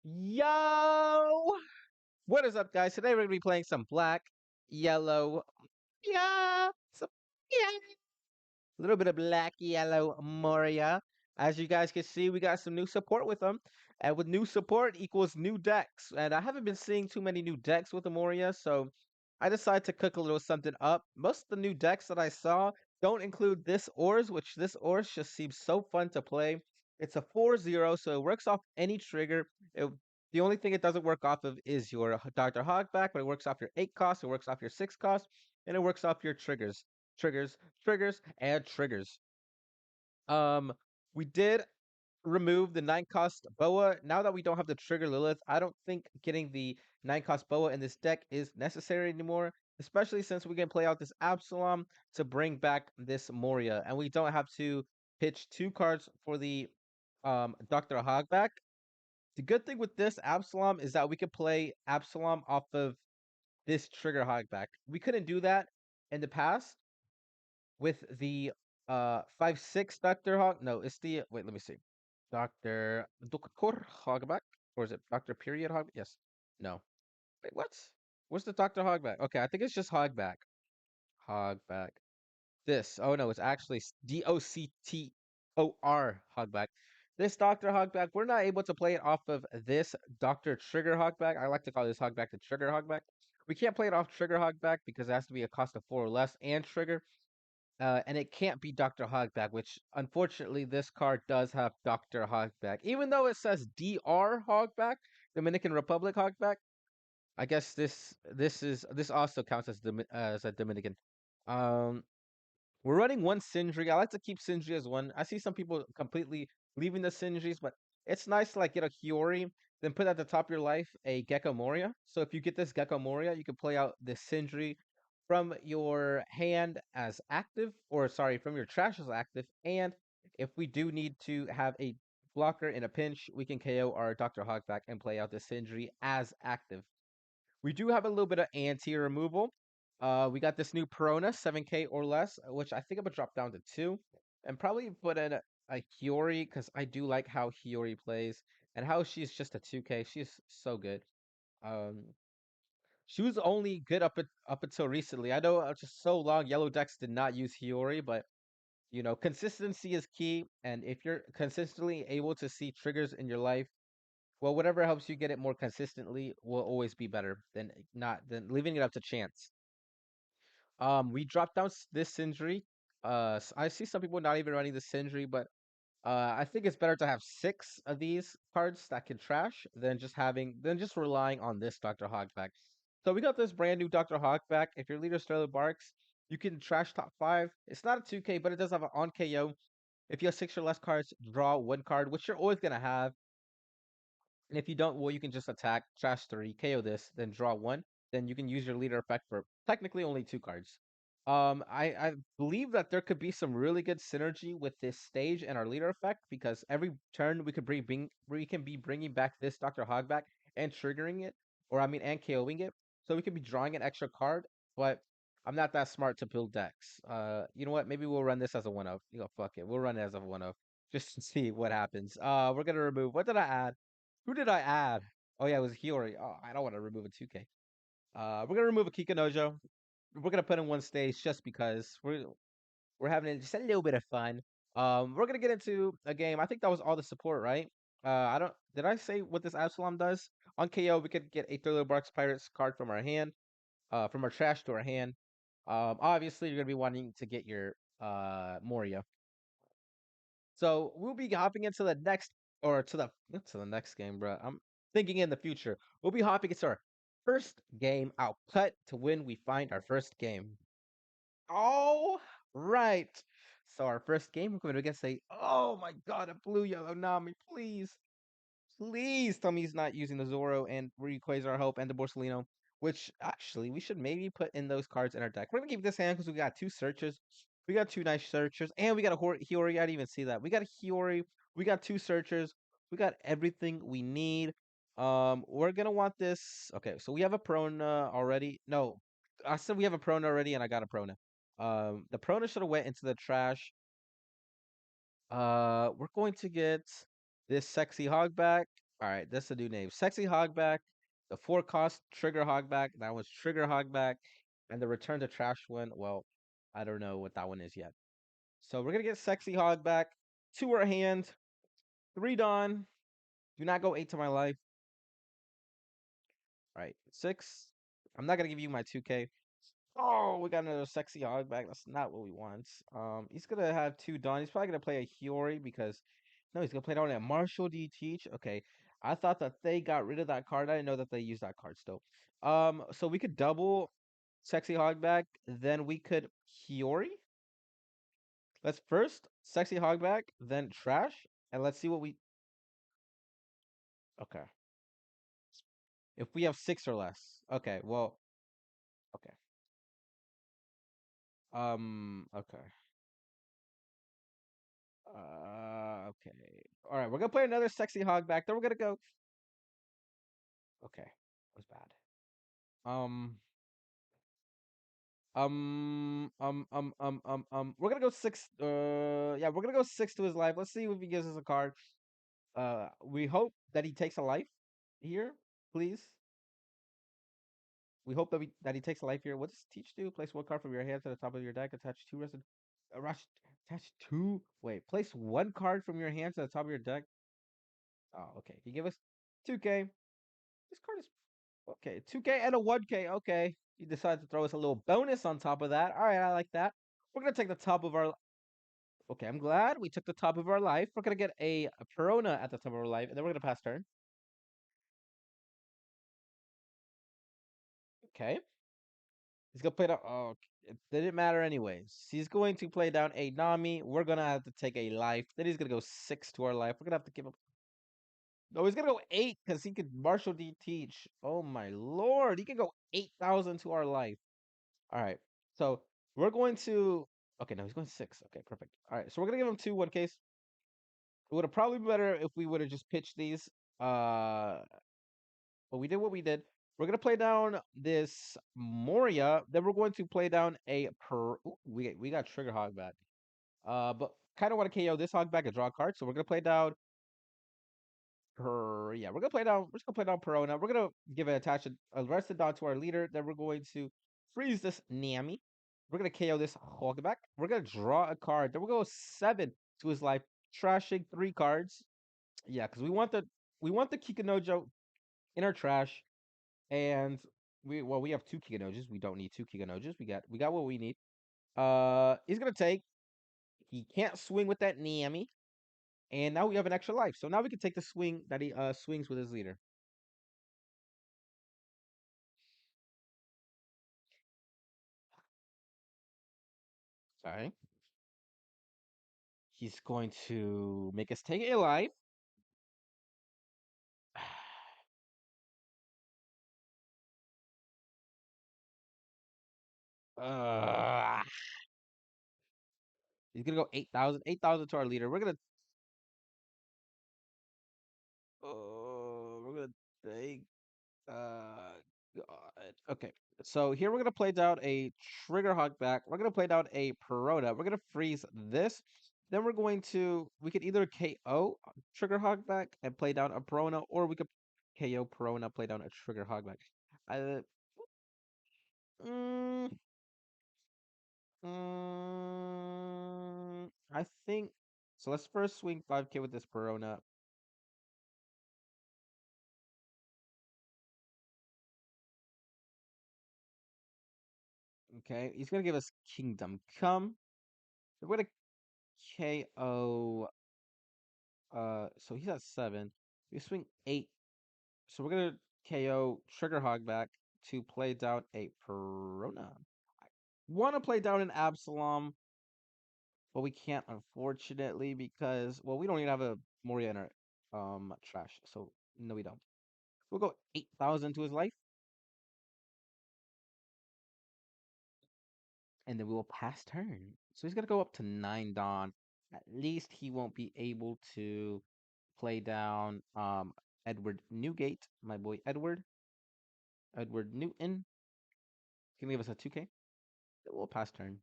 Yo! What is up, guys? Today we're gonna be playing some black, yellow, yeah, some, yeah, a little bit of black, yellow Moria. As you guys can see, we got some new support with them, and with new support equals new decks. And I haven't been seeing too many new decks with the Moria, so I decided to cook a little something up. Most of the new decks that I saw don't include this Ors, which this Ors just seems so fun to play. It's a 4-0, so it works off any trigger. It, the only thing it doesn't work off of is your Dr. Hogback, but it works off your 8 cost, it works off your 6 cost, and it works off your triggers. Triggers, triggers, and triggers. Um, we did remove the 9 cost boa. Now that we don't have the trigger Lilith, I don't think getting the 9 cost boa in this deck is necessary anymore, especially since we can play out this Absalom to bring back this Moria, and we don't have to pitch 2 cards for the Dr. Hogback. The good thing with this Absalom is that we could play Absalom off of this trigger Hogback. We couldn't do that in the past with the 5-6 Dr. Hog. No, it's the wait, let me see. Dr. Hogback? Or is it Dr. Period Hog? Yes. No. Wait, what? What's the Dr. Hogback? Okay, I think it's just Hogback. Hogback. This. Oh no, it's actually Doctor Hogback. This Dr. Hogback, we're not able to play it off of this Dr. Trigger Hogback. I like to call this Hogback the Trigger Hogback. We can't play it off Trigger Hogback because it has to be a cost of 4 or less and Trigger. And it can't be Dr. Hogback, which unfortunately this card does have Dr. Hogback. Even though it says DR Hogback, Dominican Republic Hogback, I guess this also counts as a Dominican. Um, we're running one Sindri. I like to keep Sindri as one. I see some people completely leaving the Sindris, but it's nice to like get a Hiyori, then put at the top of your life a Gecko Moria. So if you get this Gecko Moria, you can play out this Sindri from your hand as active, or sorry, from your trash as active. And if we do need to have a blocker in a pinch, we can KO our Dr. Hogback and play out the Sindri as active. We do have a little bit of anti removal. We got this new Perona, 7K or less, which I think I'm gonna drop down to 2. And probably put in a Hiyori, because I do like how Hiyori plays and how she's just a 2K. She's so good. Um, she was only good up until recently. I know just so long yellow decks did not use Hiyori, but consistency is key. And if you're consistently able to see triggers in your life, well, whatever helps you get it more consistently will always be better than leaving it up to chance. We dropped down this Sindri. I see some people not even running the Sindri, but I think it's better to have 6 of these cards that can trash than just relying on this Dr. Hogback. So we got this brand new Dr. Hogback. If your leader Sterling Barks, you can trash top 5. It's not a 2K, but it does have an on KO. If you have 6 or less cards, draw 1 card, which you're always gonna have. And if you don't, well, you can just attack, trash 3, KO this, then draw 1. Then you can use your leader effect for technically only 2 cards. I believe that there could be some really good synergy with this stage and our leader effect because every turn we can be bringing back this Dr. Hogback and triggering it, or I mean, and KOing it. So we could be drawing an extra card, but I'm not that smart to build decks. You know what? Maybe we'll run this as a one of. Fuck it. We'll run it as a one of just to see what happens. We're gonna remove. What did I add? Who did I add? Oh yeah, it was Hiyori. Oh, I don't want to remove a 2K. We're gonna remove a Kikanojo. We're gonna put in one stage just because we're having just a little bit of fun. We're gonna get into a game. I think that was all the support, right? I don't. Did I say what this Absalom does? On KO, we could get a Thriller Barks Pirates card from our hand, from our trash to our hand. Obviously, you're gonna be wanting to get your Moria. So we'll be hopping into the next or to the next game, bro. I'm thinking in the future. We'll be hopping into our first game. I'll cut to when we find our first game. All right. So our first game, we're going against oh my god, a blue yellow Nami. Please tell me he's not using the Zoro and Rayquaza Hope and the Borsalino. Which actually we should maybe put in those cards in our deck. We're gonna keep this hand because we got 2 searches. We got 2 nice searchers, and we got a Hiyori. I didn't even see that. We got a Hiyori. We got 2 searchers. We got everything we need. We're gonna want this. Okay, so we have a Prona already. No, I said we have a Prona already, and I got a Prona. The Prona should have went into the trash. We're going to get this sexy hog back. All right, that's the new name. Sexy Hogback, the four cost Trigger Hogback. That was Trigger Hogback, and the Return to Trash one. Well, I don't know what that one is yet. So we're gonna get Sexy Hogback to our hand. 3 Dawn. Do not go 8 to my life. All right, 6. I'm not gonna give you my 2K. Oh, we got another Sexy Hogback. That's not what we want. He's gonna have 2 Dawn. He's probably gonna play a Hiyori because no, he's gonna play down at Marshall D Teach. Okay. I thought that they got rid of that card. I didn't know that they used that card still. So we could double Sexy Hogback, then we could Hiyori. Let's first Sexy Hogback, then Trash, and let's see what we okay. If we have 6 or less. Okay, well, okay. Okay. Okay. All right, we're gonna play another Sexy Hogback. Then we're gonna go. Okay, that was bad. Um, we're gonna go 6. Yeah, we're gonna go 6 to his life. Let's see if he gives us a card. We hope that he takes a life here, please. We hope that he takes a life here. What does Teach do? Place 1 card from your hand to the top of your deck. Attach 2 rested. Rush. Attach 2. Wait. Place 1 card from your hand to the top of your deck. Oh, okay. He give us 2K. This card is okay. 2K and a 1K. Okay. He decided to throw us a little bonus on top of that. All right, I like that. We're gonna take the top of our. Okay, I'm glad we took the top of our life. We're gonna get a Perona at the top of our life, and then we're gonna pass turn. Okay. He's gonna play down. Oh, it didn't matter anyways. He's going to play down a Nami. We're gonna have to take a life. Then he's gonna go 6 to our life. We're gonna have to give him. No, he's gonna go 8 because he could Marshall D Teach. Oh my lord, he can go 8,000 to our life. All right, so we're going to. Okay, no, he's going 6. Okay, perfect. All right, so we're gonna give him 2 1Ks. It would have probably been better if we would have just pitched these. Uh, but we did what we did. We're gonna play down this Moria. Then we're going to play down a per. Ooh, we got Trigger Hog back. But kind of want to KO this Hog back and draw a card. So we're gonna play down per. Yeah, we're gonna play down. We're just gonna play down Perona. We're gonna give it attach a rested dot to our leader. Then we're going to freeze this Nami. We're gonna KO this Hog back. We're gonna draw a card. Then we're gonna go 7 to his life, trashing 3 cards. Yeah, because we want the Kikanojo in our trash. And we have 2 Kiganojas. We don't need 2 Kiganojas. We got what we need. He's gonna take. He can't swing with that Nami, and now we have an extra life. So now we can take the swing that he swings with his leader. Sorry. He's going to make us take a life. Uh, he's gonna go 8,000. 8,000 to our leader. We're gonna take God. Okay. So here we're gonna play down a Trigger Hawk back. We're gonna play down a Perona. We're gonna freeze this. Then we're going to we could either KO Trigger Hawk back and play down a Perona, or we could KO Perona, play down a Trigger Hawk back. Uh, mm, I think so. Let's first swing 5K with this Perona. Okay, he's gonna give us Kingdom Come. We're gonna KO. So he's at 7. We swing 8. So we're gonna KO Trigger Hogback to play down a Perona. I want to play down an Absalom, but we can't unfortunately because we don't even have a Moria in our trash. So no, we don't. We'll go 8,000 to his life, and then we will pass turn. So he's gonna go up to 9 Dawn. At least he won't be able to play down Edward Newgate, my boy Edward Newton. Can give us a 2K. We'll pass turn.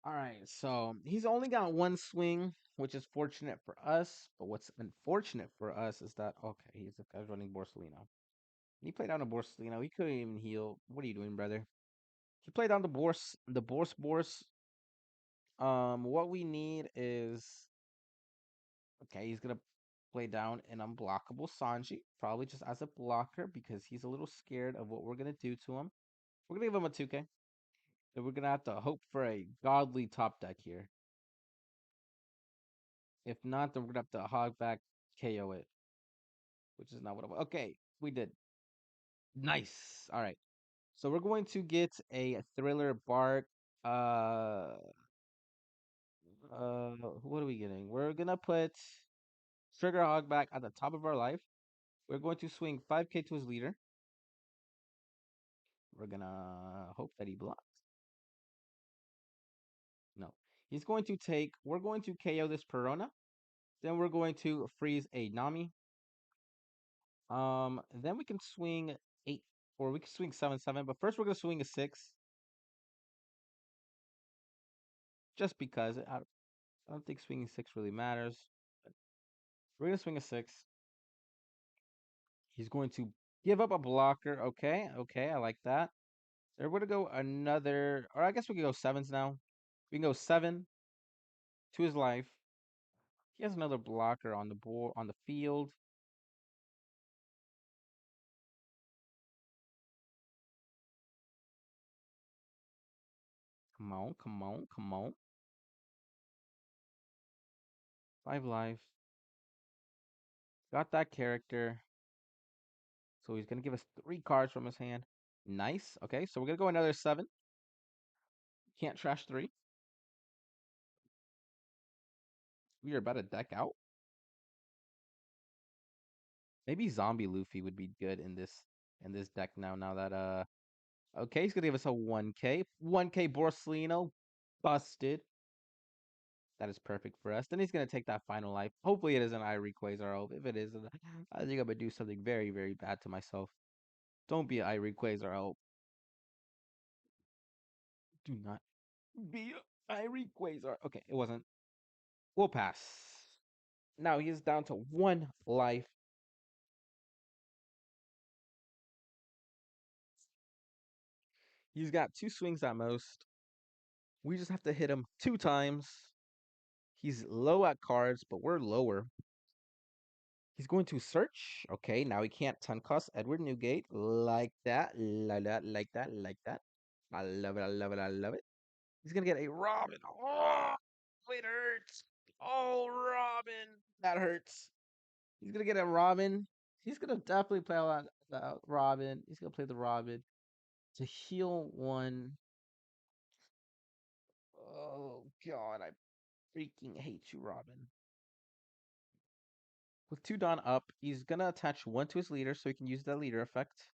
All right, so he's only got one swing, which is fortunate for us. But what's unfortunate for us is that okay, he's the guy's running Borsellino. He played down the Borsellino. He couldn't even heal. What are you doing, brother? He played down the Bors. What we need is okay. He's gonna play down an unblockable Sanji, probably just as a blocker because he's a little scared of what we're gonna do to him. We're gonna give him a 2K. And we're gonna have to hope for a godly top deck here. If not, then we're gonna have to hog back KO it, which is not what I want. Okay, we did. Nice. All right. So we're going to get a thriller bark. Uh what are we getting? We're gonna put Trigger Hogback at the top of our life. We're going to swing 5K to his leader. We're gonna hope that he blocks. No. He's going to take, we're going to KO this Perona. Then we're going to freeze a Nami. Then we can swing 8, or we can swing 7/7. But first we're gonna swing a 6, just because I don't think swinging 6 really matters. But we're gonna swing a 6. He's going to give up a blocker. Okay, okay, I like that. They're gonna go another, or I guess we can go sevens now. We can go 7 to his life. He has another blocker on the board on the field. Come on, come on, come on. 5 life. Got that character. So he's gonna give us 3 cards from his hand. Nice. Okay, so we're gonna go another 7. Can't trash 3. We are about to deck out. Maybe Zombie Luffy would be good in this deck now. Now that okay, he's gonna give us a 1K. 1K Borsellino. Busted. That is perfect for us. Then he's gonna take that final life. Hopefully it isn't Irie Quasar. If it isn't, I think I'm gonna do something very, very bad to myself. Don't be Irie Quasar. Do not be Irie Quasar. Okay, it wasn't. We'll pass. Now he is down to 1 life. He's got 2 swings at most. We just have to hit him 2 times. He's low at cards, but we're lower. He's going to search. Okay, now he can't ton cost Edward Newgate. Like that. Like that. Like that. Like that. I love it. I love it. I love it. He's gonna get a Robin. Oh, it hurts. Oh, Robin. That hurts. He's gonna get a Robin. He's gonna definitely play a lot Robin. He's gonna play the Robin to heal 1. Oh God, I freaking hate you, Robin. With 2 Dawn up, he's gonna attach 1 to his leader so he can use that leader effect.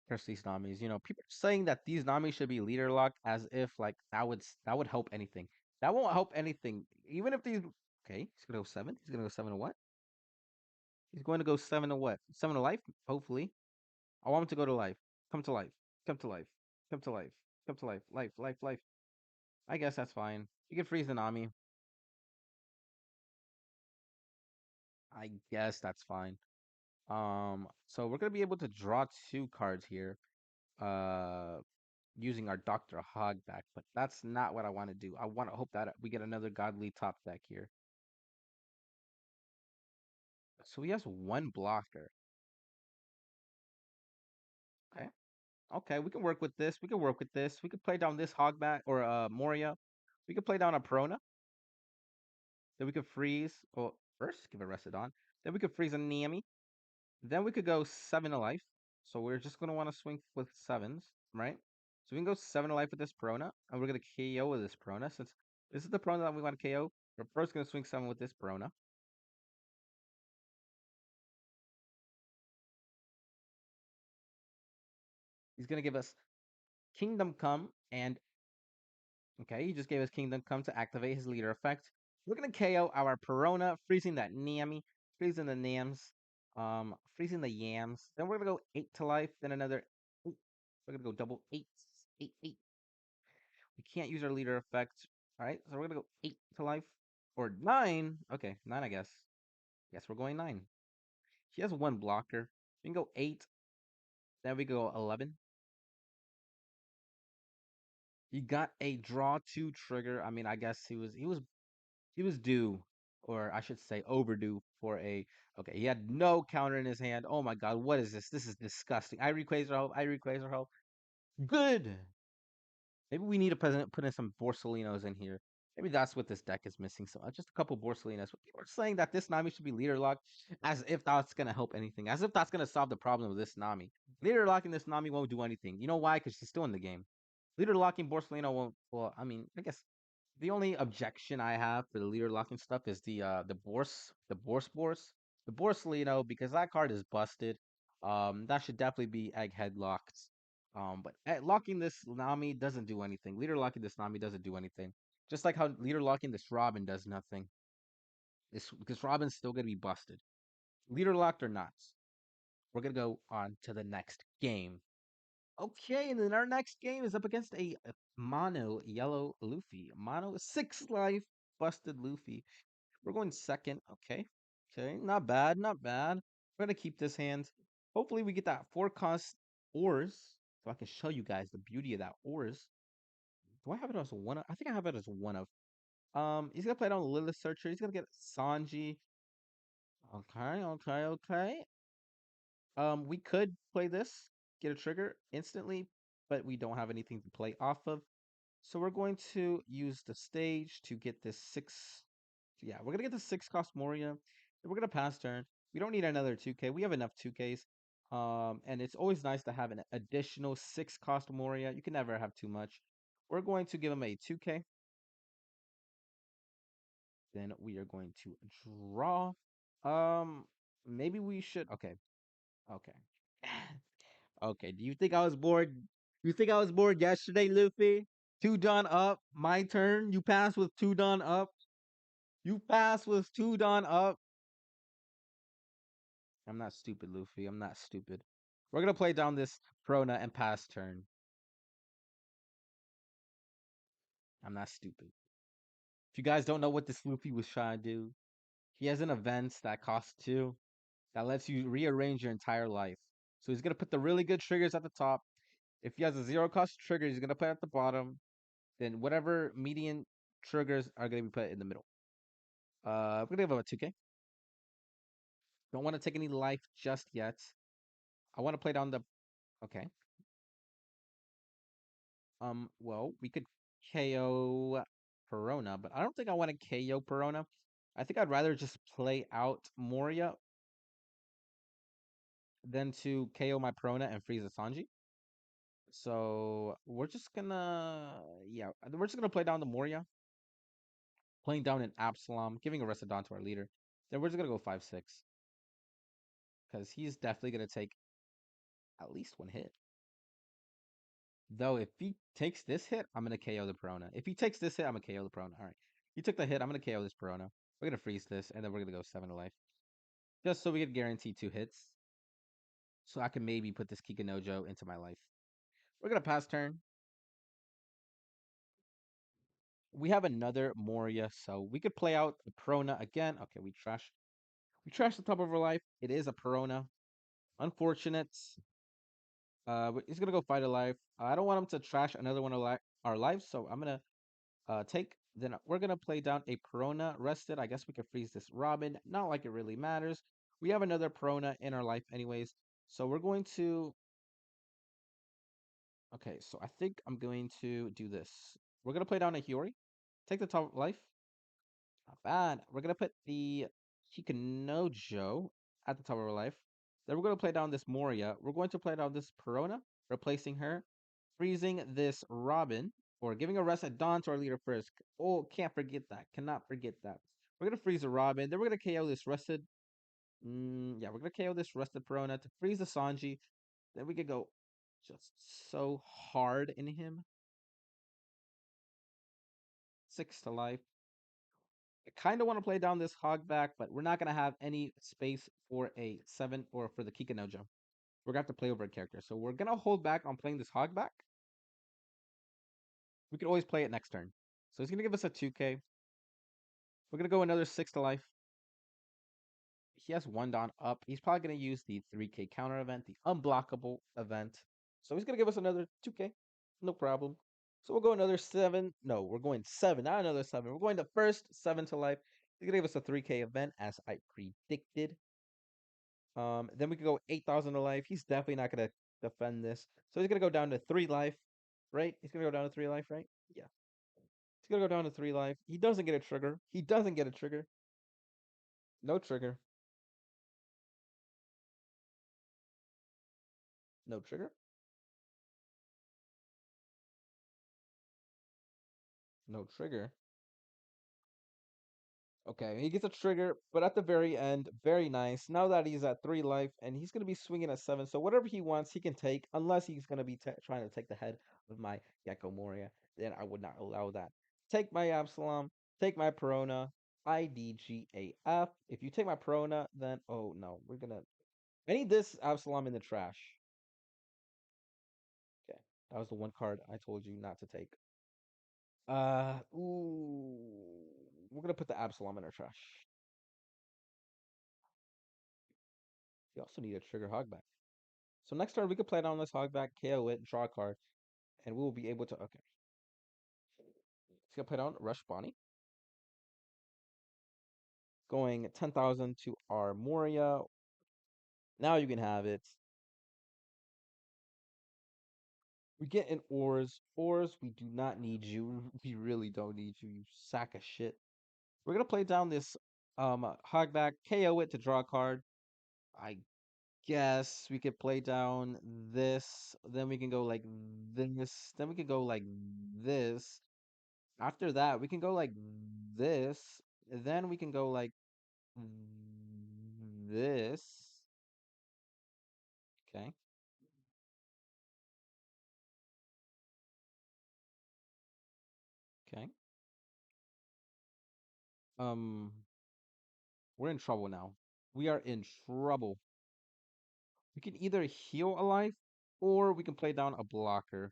Curse these Namis. You know, people are saying that these Namis should be leader locked as if like that would help anything. That won't help anything. Even if these okay, he's gonna go 7. He's gonna go 7 to what? He's going to go 7 to what? 7 to life, hopefully. I want him to go to life. Come to life. Come to life. Come to life. Come to life. Life, life, life. I guess that's fine. You can freeze the Nami. I guess that's fine. So we're gonna be able to draw 2 cards here. Uh using our Dr. Hogback, but that's not what I want to do. I want to hope that we get another godly top deck here. So he has 1 blocker. Okay. Okay, we can work with this. We can work with this. We could play down this Hogback or Moria. We could play down a Prona. Then we could freeze. Well, first give a Rested on. Then we could freeze a Nami. Then we could go 7 to life. So we're just gonna want to swing with 7s, right? So we can go 7 to life with this Prona, and we're gonna KO with this Prona. Since this is the Prona that we want to KO, we're first gonna swing 7 with this Prona. He's gonna give us Kingdom Come, and okay, he just gave us Kingdom Come to activate his leader effect. We're gonna KO our Perona, freezing that Nami, freezing the Nams. Freezing the yams. Then we're gonna go 8 to life. Then another 8. We're gonna go double 8, 8, 8. We can't use our leader effect. All right, so we're gonna go 8 to life or 9. Okay, 9, I guess. Yes, we're going 9. He has one blocker. We can go 8. Then we go 11. He got a draw 2 trigger. I mean, I guess he was due, or I should say overdue for a. Okay, he had no counter in his hand. Oh my God, what is this? This is disgusting. I requaser hope. I requaser hope. Good. Maybe we need to put in some Borsalinos in here. Maybe that's what this deck is missing. So just a couple Borsalinos. But people are saying that this Nami should be leader locked, as if that's gonna help anything. As if that's gonna solve the problem with this Nami. Leader locking this Nami won't do anything. You know why? Because she's still in the game. Leader locking Borsalino won't. Well, I mean, I guess the only objection I have for the leader locking stuff is the Borsalino, because that card is busted. That should definitely be egghead locked. But locking this Nami doesn't do anything. Leader locking this Nami doesn't do anything. Just like how leader locking this Robin does nothing. This because Robin's still gonna be busted. Leader locked or not. We're gonna go on to the next game. Okay, and then our next game is up against a mono yellow Luffy. Mono 6 life busted Luffy. We're going second. Okay. Okay. Not bad. Not bad. We're gonna keep this hand. Hopefully we get that 4 cost ores. So I can show you guys the beauty of that ores. Do I have it as a one of? I think I have it as a one of. He's gonna play it on Lilith Searcher. He's gonna get Sanji. Okay, okay, okay. We could play this, get a trigger instantly, but we don't have anything to play off of. So we're going to use the stage to get this 6. Yeah, we're gonna get the 6 cost Moria. Then we're gonna pass turn. We don't need another 2K. We have enough 2Ks. And it's always nice to have an additional 6 cost Moria. You can never have too much. We're going to give him a 2K. Then we are going to draw. Um, maybe we should. Okay, okay. Okay, do you think I was bored? You think I was bored yesterday, Luffy? Two done up. My turn. You pass with two done up. You pass with two done up. I'm not stupid, Luffy. I'm not stupid. We're gonna play down this Prona and pass turn. I'm not stupid. If you guys don't know what this Luffy was trying to do, he has an event that costs 2 that lets you rearrange your entire life. So he's gonna put the really good triggers at the top. If he has a 0 cost trigger, he's gonna put it at the bottom. Then whatever median triggers are gonna be put in the middle. We're gonna give him a 2K. Don't want to take any life just yet. I want to play down the. Okay. Well, we could KO Perona, but I don't think I want to KO Perona. I think I'd rather just play out Moria than to KO my Perona and freeze a Sanji. So we're just gonna, yeah, we're just gonna play down the Moria, playing down an Absalom, giving a Residon to our leader. Then we're just gonna go 5-6 because he's definitely gonna take at least one hit. Though if he takes this hit, I'm gonna KO the Perona. If he takes this hit, I'm gonna KO the Perona. All right. He took the hit. I'm gonna KO this Perona. We're gonna freeze this, and then we're gonna go 7 to life, just so we can guarantee 2 hits. So I can maybe put this Kikanojo into my life. We're gonna pass turn. We have another Moria, so we could play out the Perona again. Okay, we trash. We trash the top of our life. It is a Perona. Unfortunate. But he's gonna go fight a life. I don't want him to trash another one of our lives, so I'm gonna take. Then we're gonna play down a Perona rested. I guess we can freeze this Robin. Not like it really matters. We have another Perona in our life anyways. So we're going to. Okay, so I think I'm going to do this. We're gonna play down a Hiyori. Take the top life. Not bad. We're gonna put the Hikanojo at the top of our life. Then we're gonna play down this Moria. We're going to play down this Perona, replacing her, freezing this Robin, or giving a rest at dawn to our leader first. Oh, can't forget that. Cannot forget that. We're gonna freeze a Robin. Then we're gonna KO this rested. Yeah, we're gonna KO this rested Perona to freeze the Sanji. Then we could go just so hard in him. 6 to life. I kind of want to play down this Hogback, but we're not going to have any space for a 7 or for the Kikanojo. We're going to have to play over a character. So we're going to hold back on playing this Hogback. We could always play it next turn. So he's going to give us a 2k. We're going to go another 6 to life. He has 1 down up. He's probably going to use the 3k counter event, the unblockable event. So he's going to give us another 2k. No problem. So we'll go another 7. No, we're going 7, not another 7. We're going the first 7 to life. He's going to give us a 3k event as I predicted. Then we could go 8,000 to life. He's definitely not going to defend this. So he's going to go down to 3 life, right? He's going to go down to 3 life, right? Yeah. He's going to go down to 3 life. He doesn't get a trigger. He doesn't get a trigger. No trigger. No trigger. No trigger. Okay, he gets a trigger, but at the very end, very nice. Now that he's at 3 life, and he's going to be swinging at 7, so whatever he wants, he can take, unless he's going to be trying to take the head of my Gecko Moria. Then I would not allow that. Take my Absalom, take my Perona, IDGAF. If you take my Perona, then, oh no, we're going to... I need this Absalom in the trash. Okay, that was the one card I told you not to take. Ooh, we're going to put the Absalom in our trash. We also need a trigger Hogback. So next turn we could play down this Hogback, KO it, draw a card, and we will be able to. Okay, he's gonna play down Rush Bonnie, going 10,000 to our Moria. Now you can have it. We get an Ors. Ors, we do not need you. We really don't need you. You sack of shit. We're gonna play down this Hogback, KO it to draw a card. I guess we could play down this. Then we can go like this. Then we could go like this. After that, we can go like this. Then we can go like this. Okay. Okay. Um, we're in trouble now. We are in trouble. We can either heal a life or we can play down a blocker.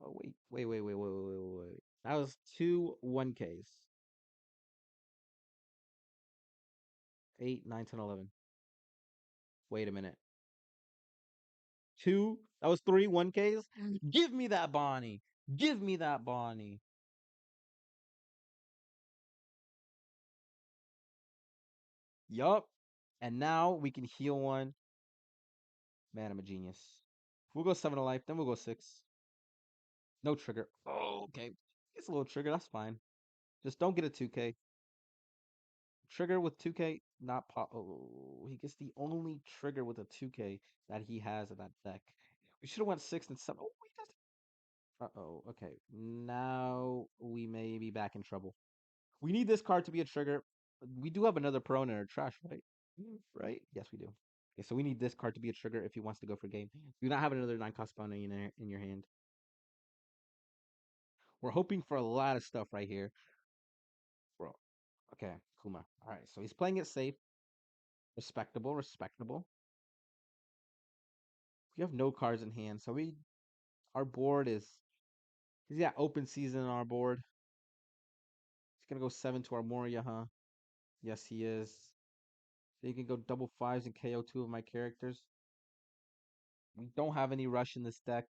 Oh wait. That was two 1Ks. 8, 9, 10, 11. Wait a minute. Two? That was three 1Ks? Give me that Bonnie. Give me that Bonnie. Yup. And now we can heal one. Man, I'm a genius. We'll go 7 to life, then we'll go 6. No trigger. Oh, okay. It's a little trigger, that's fine. Just don't get a 2K. Trigger with 2K, not pop. Oh, he gets the only trigger with a 2K that he has in that deck. We should have went 6 and 7. Oh, he does. Uh-oh, okay. Now we may be back in trouble. We need this card to be a trigger. We do have another prone in our trash, right? Right? Yes, we do. Okay, so we need this card to be a trigger if he wants to go for game. Do not have another 9-cost bounty in your hand. We're hoping for a lot of stuff right here. Bro. Okay, Kuma. Alright, so he's playing it safe. Respectable, respectable. We have no cards in hand, so our board is he's got open season on our board. He's gonna go 7 to our Moria, huh? Yes, he is. So you can go double fives and KO two of my characters. We don't have any rush in this deck.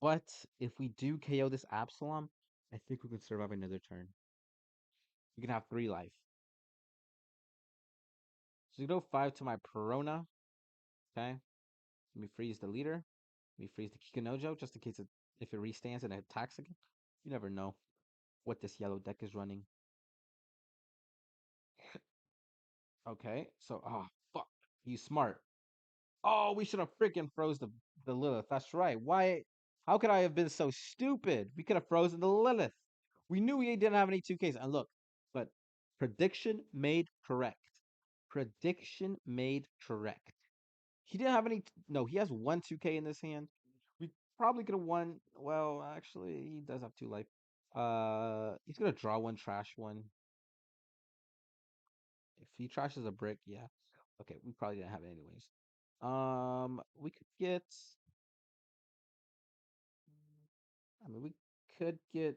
But if we do KO this Absalom, I think we can survive another turn. We can have 3 life. So you go 5 to my Perona. Okay. Let me freeze the leader. Let me freeze the Kikanojo just in case if it restands and it attacks again. You never know what this yellow deck is running. Okay. So, oh, fuck. He's smart. Oh, we should have freaking froze the Lilith. That's right. Why? How could I have been so stupid? We could have frozen the Lilith. We knew we didn't have any 2Ks. And look, but prediction made correct. Prediction made correct. He didn't have any. No, he has one 2K in this hand. We probably gonna won. Well, actually, he does have two life. He's gonna draw one, trash one. If he trashes a brick, yeah. Okay, we probably didn't have it anyways. We could get. I mean, we could get.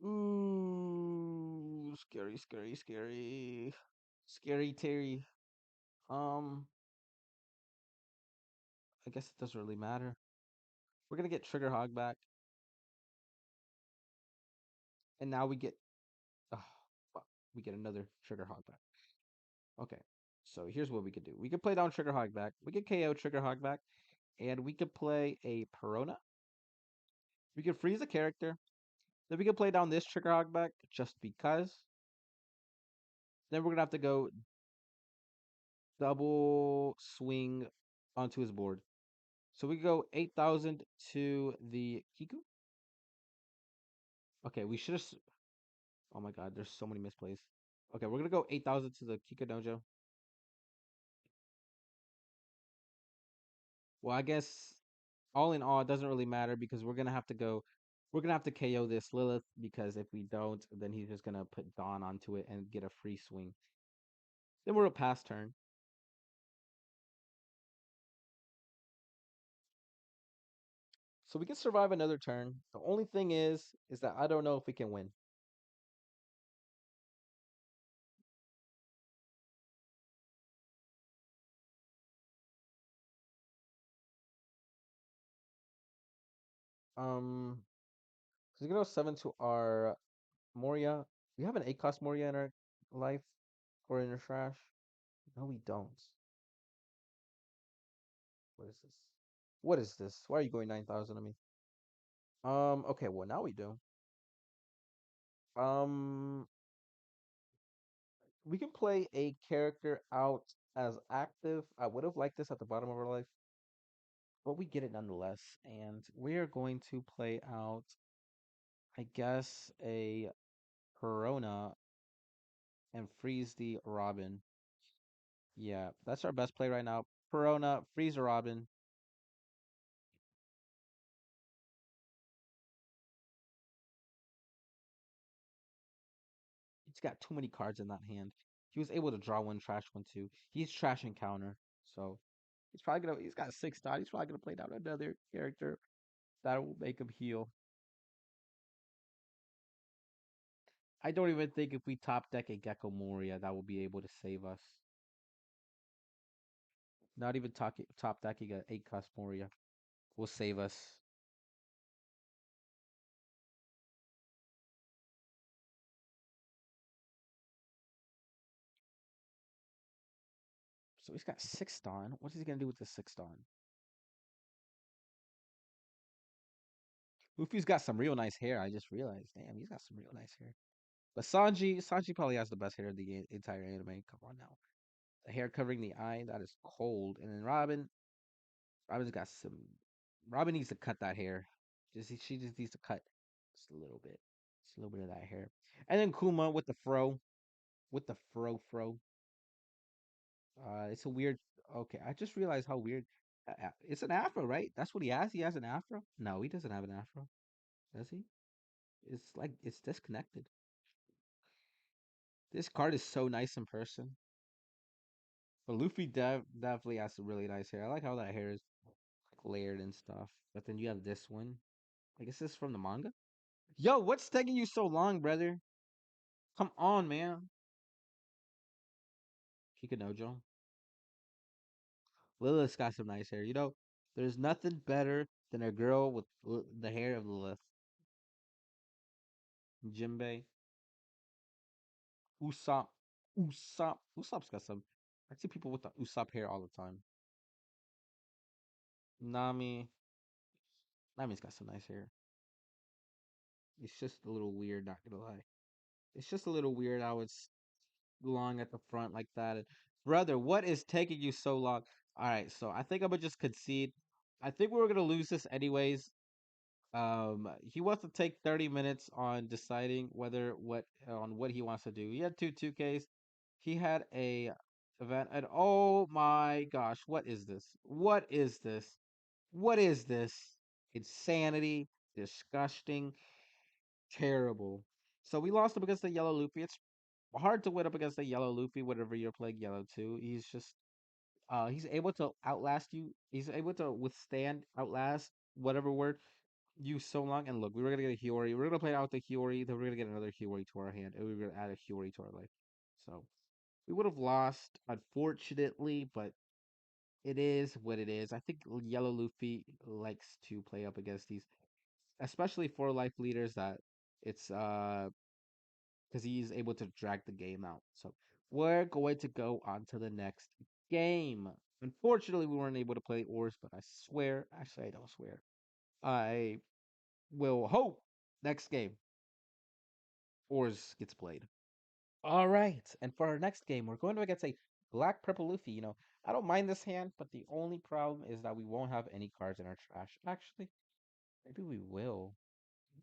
Ooh, scary, scary, scary, scary Terry. Um, I guess it doesn't really matter. We're gonna get Trigger Hog back, and now we get. Oh, fuck, we get another Trigger Hog back. Okay, so here's what we could do. We could play down Trigger Hog back. We could KO Trigger Hog back, and we could play a Perona. We could freeze a character. Then we could play down this Trigger Hog back just because. Then we're gonna have to go double swing onto his board. So we go 8,000 to the Kiku. Okay, we should have. Oh my god, there's so many misplays. Okay, we're gonna go 8,000 to the Kika Dojo. Well, I guess all in all, it doesn't really matter because we're gonna have to go. We're gonna have to KO this Lilith because if we don't, then he's just gonna put Dawn onto it and get a free swing. Then we're a pass turn. So we can survive another turn. The only thing is that I don't know if we can win. Um, so we can go 7 to our Moria. We have an 8 cost Moria in our life or in our trash. No, we don't. What is this? What is this? Why are you going 9,000 on me? Okay, well now we do. Um, we can play a character out as active. I would have liked this at the bottom of our life, but we get it nonetheless. And we are going to play out, I guess, a Corona and freeze the Robin. Yeah, that's our best play right now. Corona, freeze the Robin. He's got too many cards in that hand. He was able to draw one, trash one, too. He's trash and counter. So he's got 6 dot. He's probably gonna play down another character that will make him heal. I don't even think if we top deck a Gecko Moria that will be able to save us. Not even top decking a 8 cost Moria will save us. So he's got 6 Dawn. What is he gonna do with the 6 Dawn? Luffy's got some real nice hair. I just realized. Damn, he's got some real nice hair. But Sanji probably has the best hair of the entire anime. Come on now. The hair covering the eye, that is cold. And then Robin's got some. Robin needs to cut that hair. She just needs to cut just a little bit, just a little bit of that hair. And then Kuma with the fro. It's a weird. Okay, I just realized how weird. It's an afro, right? That's what he has. He has an afro. No, he doesn't have an afro. Does he? It's like it's disconnected. This card is so nice in person. But Luffy definitely has some really nice hair. I like how that hair is like layered and stuff. But then you have this one. I guess this is from the manga. Yo, what's taking you so long, brother? Come on, man. Kikanojo. Lilith's got some nice hair. There's nothing better than a girl with the hair of Lilith. Jinbei. Usopp. Usopp's got some. I see people with the Usopp hair all the time. Nami. Nami's got some nice hair. It's just a little weird, not gonna lie. It's just a little weird how it's long at the front like that. And brother, what is taking you so long? All right, so I think I'm gonna just concede. I think we were gonna lose this anyways. He wants to take 30 minutes on deciding what he wants to do. He had two 2Ks. He had a event, and oh my gosh, what is this? What is this? What is this? Insanity, disgusting, terrible. So we lost up against the yellow Luffy. It's hard to win up against the yellow Luffy whenever you're playing yellow too. He's just he's able to outlast you. He's able to withstand, outlast, whatever word, you so long. And look, we were gonna get a Hiyori. We're gonna play it out with the Hiyori, then we're gonna get another Hiyori to our hand, and we were gonna add a Hiyori to our life. So we would have lost, unfortunately, but it is what it is. I think Yellow Luffy likes to play up against these, especially for life leaders. That it's because he's able to drag the game out. So we're going to go on to the next game. Unfortunately, we weren't able to play Ors, but I swear, actually, I don't swear. I will hope next game Ors gets played. All right, and for our next game, we're going to against a Black Purple Luffy. I don't mind this hand, but the only problem is that we won't have any cards in our trash. Actually, maybe we will.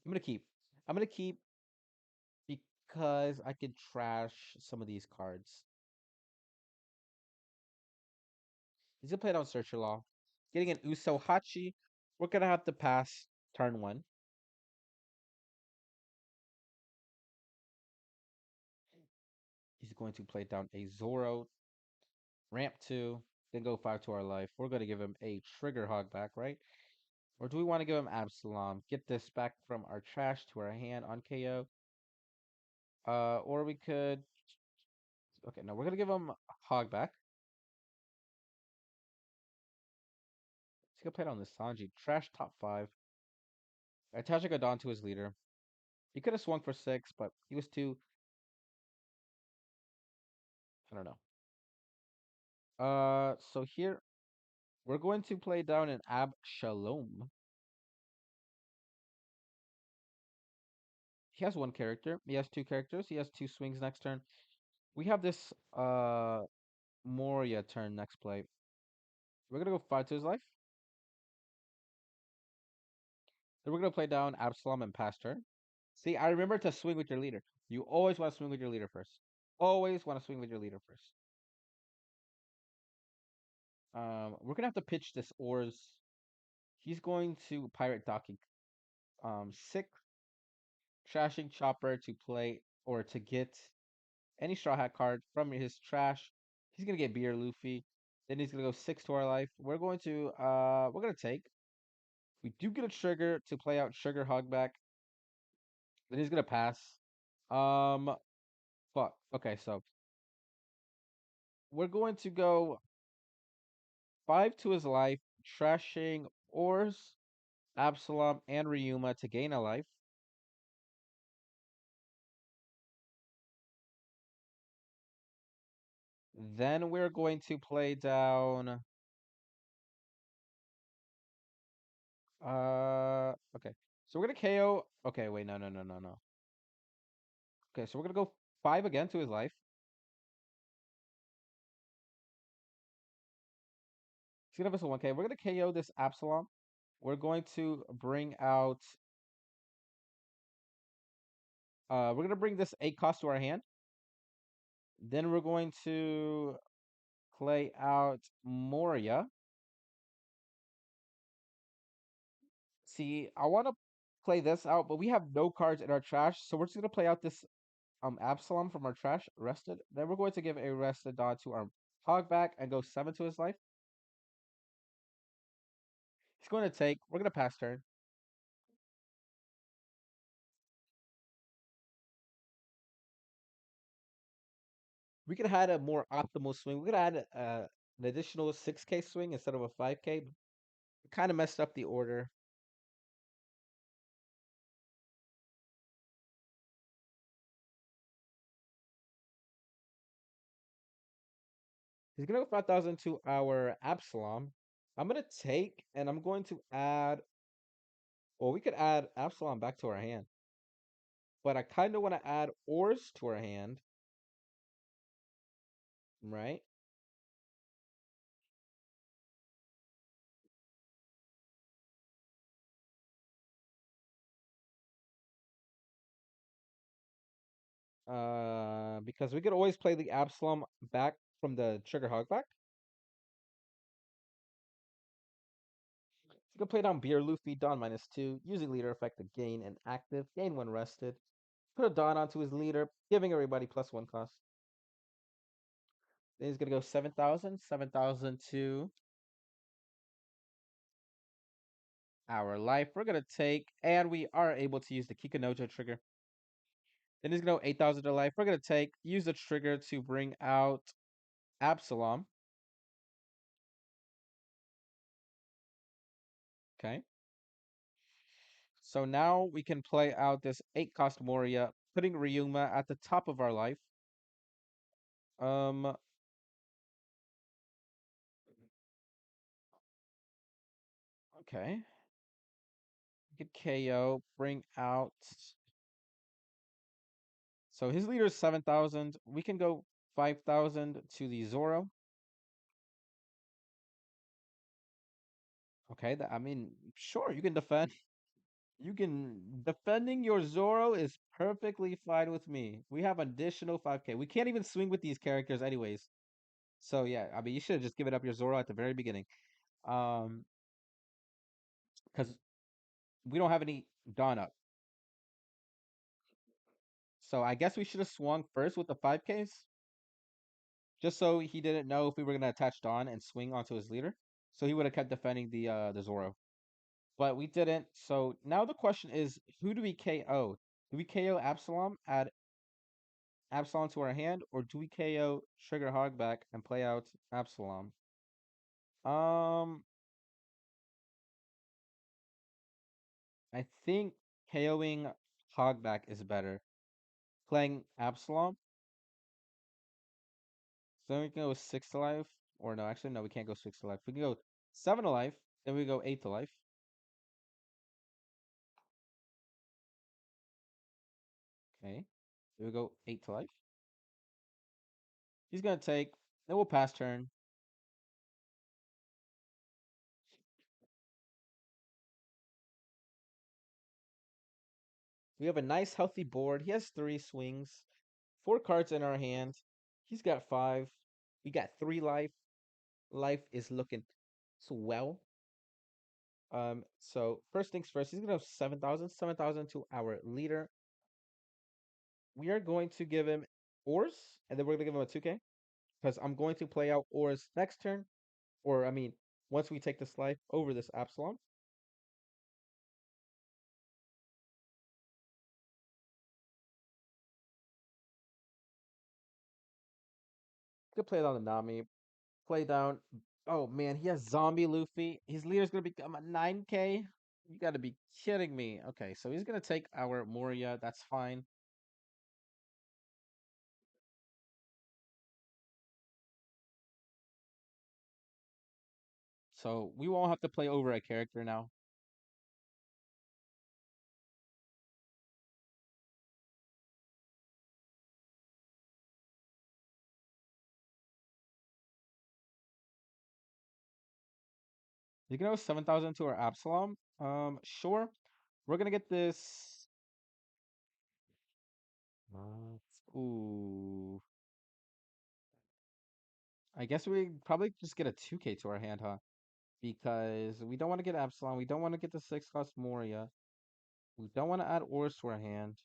I'm gonna keep. I'm gonna keep because I can trash some of these cards. He's gonna play it on Searcher Law. Getting an Uso Hachi. We're gonna have to pass turn one. He's going to play down a Zoro, ramp two, then go five to our life. We're gonna give him a Trigger Hog back, right? Or do we want to give him Absalom? Get this back from our trash to our hand on KO. Or we could. Okay, no, we're gonna give him Hog back. He's gonna play it on the Sanji. Trash top five. Attach a Don to his leader. He could have swung for six, but he was too. I don't know. So here we're going to play down an Shalom. He has one character. He has two characters. He has two swings next turn. We have this Moria turn next play. We're gonna go five to his life. Then we're gonna play down Absalom and pass turn. See, I remember to swing with your leader. You always want to swing with your leader first. Always want to swing with your leader first. We're gonna have to pitch this Ors. He's going to Pirate Donkey. Sick trashing Chopper to play or to get any Straw Hat card from his trash. He's gonna get Beer Luffy. Then he's gonna go six to our life. We're gonna take. We do get a trigger to play out Sugar Hogback. Then he's gonna pass. Um fuck. Okay, so we're going to go five to his life, trashing Ors, Absalom, and Ryuma to gain a life. Then we're going to play down okay. So we're gonna KO. Okay, wait, no, no, no, no, no. Okay, so we're gonna go five again to his life. He's gonna have us a 1K. We're gonna KO this Absalom. We're going to bring out we're gonna bring this 8 cost to our hand. Then we're going to play out Moria. See, I wanna play this out, but we have no cards in our trash, so we're just gonna play out this Absalom from our trash, rested. Then we're going to give a rested dot to our hog back and go 7 to his life. He's going to take. We're gonna pass turn. We could have had a more optimal swing. We could have had an additional 6K swing instead of a 5K. Kind of messed up the order. He's gonna go 5,000 to our Absalom. I'm gonna take and I'm going to add. Well, we could add Absalom back to our hand, but I kind of want to add Ors to our hand, right? Because we could always play the Absalom back from the Trigger Hog back. Gonna play down Beer Luffy, Dawn -2, using leader effect to gain an active, gain one rested. Put a Dawn onto his leader, giving everybody +1 cost. Then he's gonna go 7,000, 7,000 to our life. We're gonna take, and we are able to use the Kikanojo trigger. Then he's gonna go 8,000 to life. We're gonna take, use the trigger to bring out Absalom. Okay. So now we can play out this 8 cost Moria, putting Ryuma at the top of our life. Um, okay. Get KO, bring out. So his leader is 7,000. We can go 5,000 to the Zoro. Okay, that, I mean, sure, you can defend. You can defending your Zoro is perfectly fine with me. We have additional 5k. We can't even swing with these characters anyways. So yeah, I mean, you should have just given up your Zoro at the very beginning. Um, because we don't have any Dawn up. So I guess we should have swung first with the 5Ks, just so he didn't know if we were gonna attach Dawn and swing onto his leader. So he would have kept defending the Zoro. But we didn't. So now the question is, who do we KO? Do we KO Absalom, add Absalom to our hand, or do we KO Trigger Hogback and play out Absalom? Um, I think KOing Hogback is better. Playing Absalom, so then we can go 6 to life, or no, actually no, we can't go 6 to life. We can go 7 to life, then we go 8 to life. Okay, then we go 8 to life. He's gonna take. Then we'll pass turn. We have a nice healthy board. He has 3 swings, 4 cards in our hand. He's got 5. We got 3 life. Life is looking swell. So first things first, he's gonna have 7,000, 7,000 to our leader. We are going to give him ores, and then we're gonna give him a 2k. Because I'm going to play out ores next turn, or I mean, once we take this life over this Absalom. Could play down the Nami. Play down. Oh man, he has zombie Luffy. His leader's gonna become a 9k. You gotta be kidding me. Okay, so he's gonna take our Moria. That's fine. So we won't have to play over a character now. You can go 7,000 to our Absalom. Sure. We're gonna get this. Ooh. I guess we probably just get a 2k to our hand, huh? Because we don't want to get Absalom. We don't want to get the 6 cost Moria. We don't want to add ores to our hand.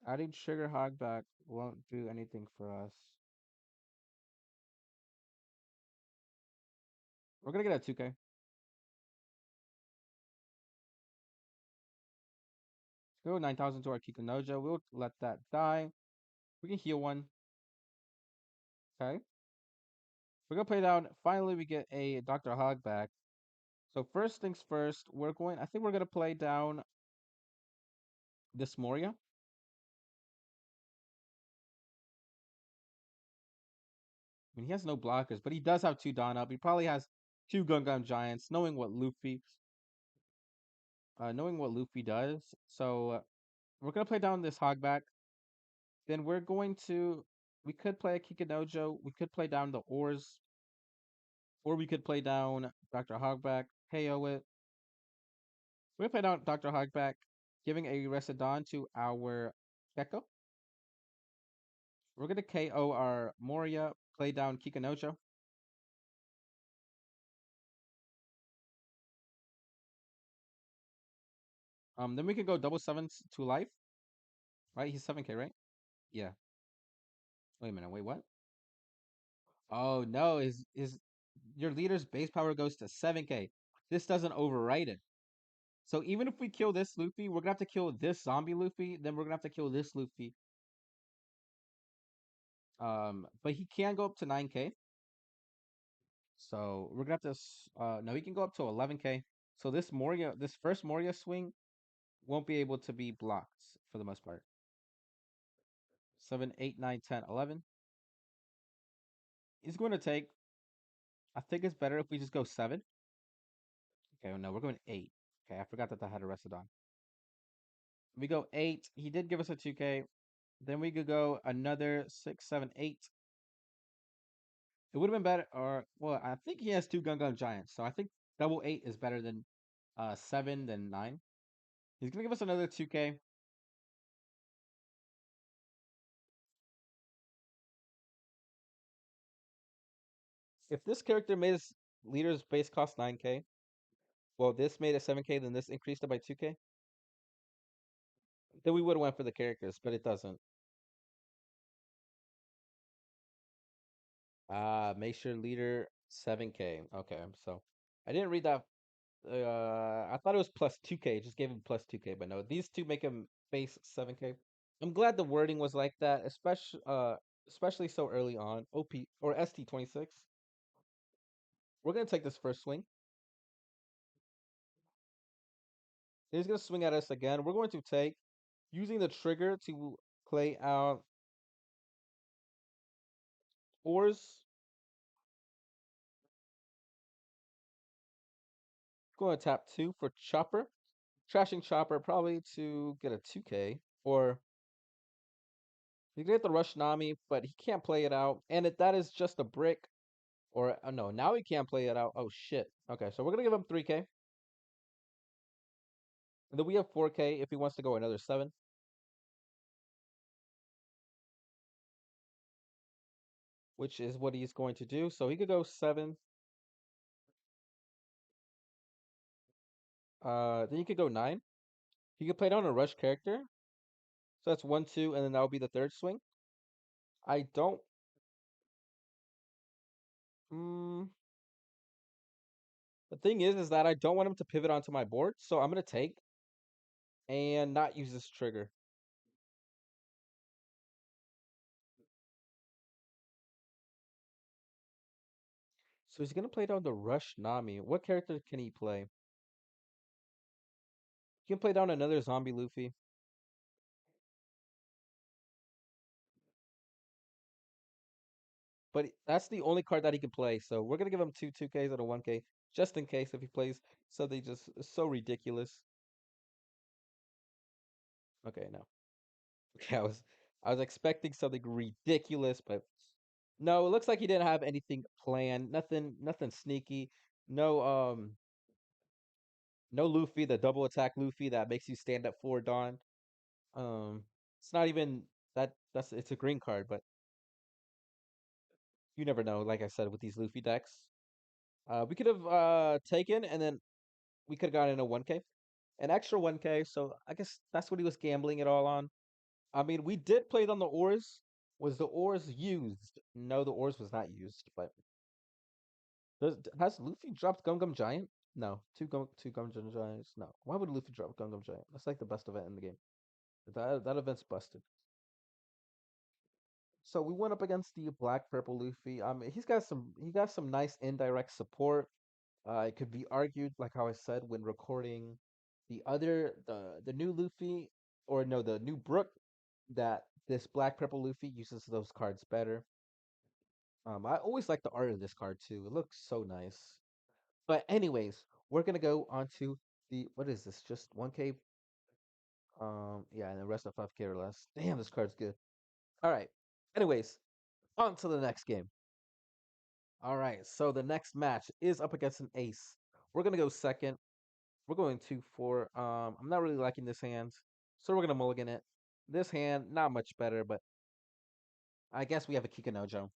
Adding Sugar Hogback won't do anything for us. We're gonna get a 2k. Go 9,000 to our Kikunojo. We'll let that die. We can heal one. Okay. We're gonna play down. Finally, we get a Dr. Hogback. So first things first, I think we're gonna play down this Moria. I mean, he has no blockers, but he does have 2 Dawn up. He probably has 2 Gungam Giants, knowing what Luffy does. So we're gonna play down this Hogback. Then we could play a Kikinojo. We could play down the ores, or we could play down Dr. Hogback, KO it. We're gonna play down Dr. Hogback, giving a Residon to our Gecko. We're gonna KO our Moria, play down Kikinojo. Then we can go double sevens to life, right? He's 7K, right? Yeah. Wait a minute. Wait, what? Oh no, is your leader's base power goes to 7K. This doesn't overwrite it. So even if we kill this Luffy, we're gonna have to kill this zombie Luffy, then we're gonna have to kill this Luffy. But he can go up to 9K. So we're gonna have to no, he can go up to 11K. So this first Moria swing won't be able to be blocked for the most part. 7, 8, 9, 10, 11. He's going to take, I think it's better if we just go 7. Okay, no, we're going 8. Okay, I forgot that I had a Restodon. We go 8. He did give us a 2K. Then we could go another 6, 7, 8. It would have been better, or, well, I think he has 2 Gun Giants. So I think double 8 is better than 7 than 9. He's going to give us another 2K. If this character made his leader's base cost 9K, well, this made it 7K, then this increased it by 2K, then we would have went for the characters, but it doesn't. Make sure leader 7K. Okay, so I didn't read that. I thought it was plus 2K. Just gave him plus 2K, but no, these two make him base 7K. I'm glad the wording was like that, especially so early on. OP or ST26. We're gonna take this first swing. He's gonna swing at us again. We're going to take using the trigger to play out ores. Going to tap 2 for Chopper. Trashing Chopper probably to get a 2K. Or you can get the Rush Nami, but he can't play it out. And that is just a brick. Or no, now he can't play it out. Oh shit. Okay, so we're gonna give him 3K. And then we have 4K if he wants to go another 7. Which is what he's going to do. So he could go 7. Then you could go 9. He could play down a rush character. So that's 1, 2, and then that would be the third swing. I don't. Mm, the thing is that I don't want him to pivot onto my board, so I'm gonna take and not use this trigger. So he's gonna play down the Rush Nami. What character can he play? He can play down another zombie Luffy. But that's the only card that he can play. So we're gonna give him two 2Ks and a 1K just in case if he plays something just so ridiculous. Okay, no. Okay, I was expecting something ridiculous, but no, it looks like he didn't have anything planned. Nothing sneaky. No no Luffy, the double attack Luffy that makes you stand up for Dawn. Um it's not even that's it's a green card, but you never know, like I said, with these Luffy decks. We could have taken and then we could have gotten a 1K. An extra 1K, so I guess that's what he was gambling it all on. I mean, we did play it on the ores. Was the ores used? No, the ores was not used. But has Luffy dropped Gum Gum Giant? No, two Gum Gum Giants. No, why would Luffy drop Gum Gum Giant? That's like the best event in the game. That event's busted. So we went up against the Black Purple Luffy. He got some nice indirect support. It could be argued, like how I said when recording the new Luffy, or no, the new Brook, that this Black Purple Luffy uses those cards better. I always like the art of this card too. It looks so nice. But anyways, we're gonna go on to the what is this? Just 1K. Yeah, and the rest of 5K or less. Damn, this card's good. All right. Anyways, on to the next game. All right, so the next match is up against an ace. We're gonna go second. We're going 2-4. I'm not really liking this hand, so we're gonna mulligan it. This hand, not much better, but I guess we have a Kikanojo.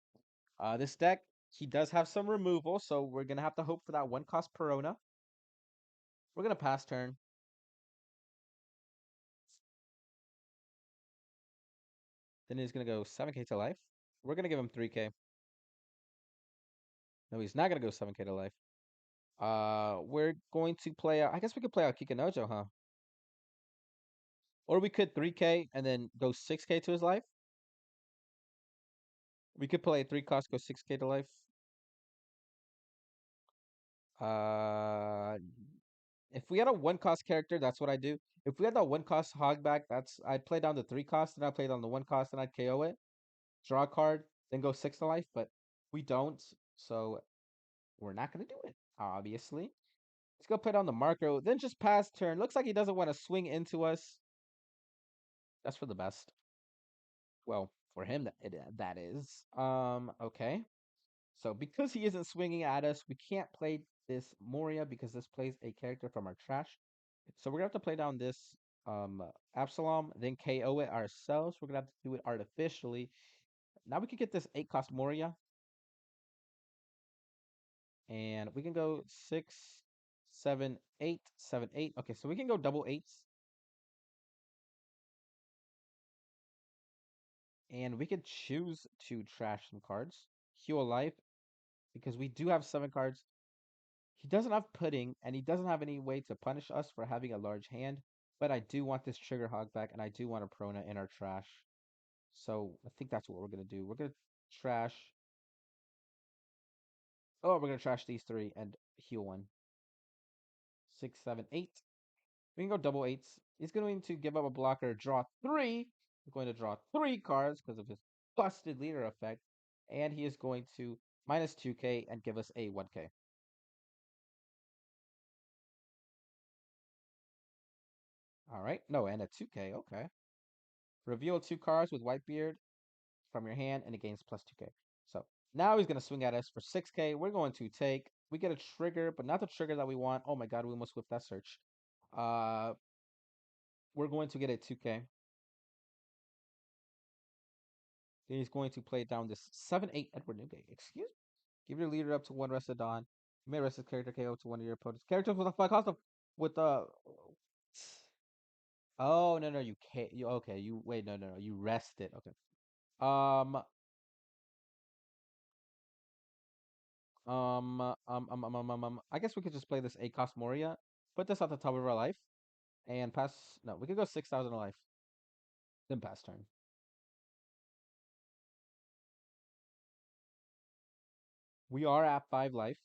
This deck, he does have some removal, so we're gonna have to hope for that one cost Perona. We're gonna pass turn. Then he's gonna go 7K to life. We're gonna give him 3K. No, he's not gonna go 7K to life. We're going to play out. I guess we could play out Kikanojo, huh? Or we could 3K and then go 6K to his life. We could play 3 cost, go 6K to life. Uh, if we had a 1 cost character, that's what I do. If we had that 1 cost hogback, that's I'd play down the 3 cost, and I'd play down the 1 cost, and I'd KO it, draw a card, then go 6 to life. But we don't, so we're not gonna do it, obviously. Let's go play down the Marco, then just pass turn. Looks like he doesn't want to swing into us. That's for the best. Well, for him that is. Okay. So because he isn't swinging at us, we can't play this Moria because this plays a character from our trash. So we're gonna have to play down this Absalom, then KO it ourselves. We're gonna have to do it artificially. Now we can get this 8 cost Moria, and we can go 6, 7, 8, 7, 8. Okay, so we can go double eights, and we could choose to trash some cards, heal a life, because we do have 7 cards. He doesn't have pudding, and he doesn't have any way to punish us for having a large hand. But I do want this trigger hog back, and I do want a Prona in our trash. So I think that's what we're gonna do. We're gonna trash. Oh, we're gonna trash these 3 and heal 1. 6, 7, 8. We can go double eights. He's going to give up a blocker, draw 3. We're going to draw 3 cards because of his busted leader effect. And he is going to minus 2K and give us a 1K. All right. No, and a 2K. Okay. Reveal 2 cards with Whitebeard from your hand, and it gains plus 2K. So now he's going to swing at us for 6K. We're going to take. We get a trigger, but not the trigger that we want. Oh my god, we almost whipped that search. Uh, we're going to get a 2K. Then he's going to play down this 7/8 Edward Newgate. Excuse me. Give your leader up to 1 rest of dawn. You may rest his character KO to one of your opponent's characters with a 5 cost of with oh no, you can't. You okay, you wait, no, you rest it. Okay. Um I guess we could just play this 8 cost Moria, put this at the top of our life, and pass. No, we could go 6,000 a life, then pass turn. We are at 5 life,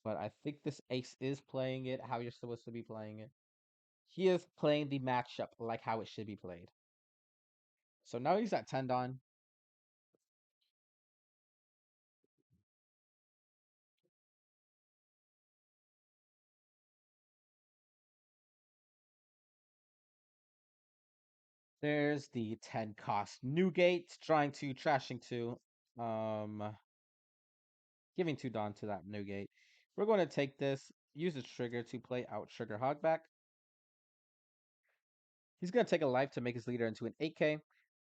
but I think this ace is playing it how you're supposed to be playing it. He is playing the matchup like how it should be played. So now he's at 10 Don. There's the 10 cost Newgate trying to trashing to um giving 2 Dawn to that Newgate. We're going to take this, use the trigger to play out Trigger Hogback. He's going to take a life to make his leader into an 8K.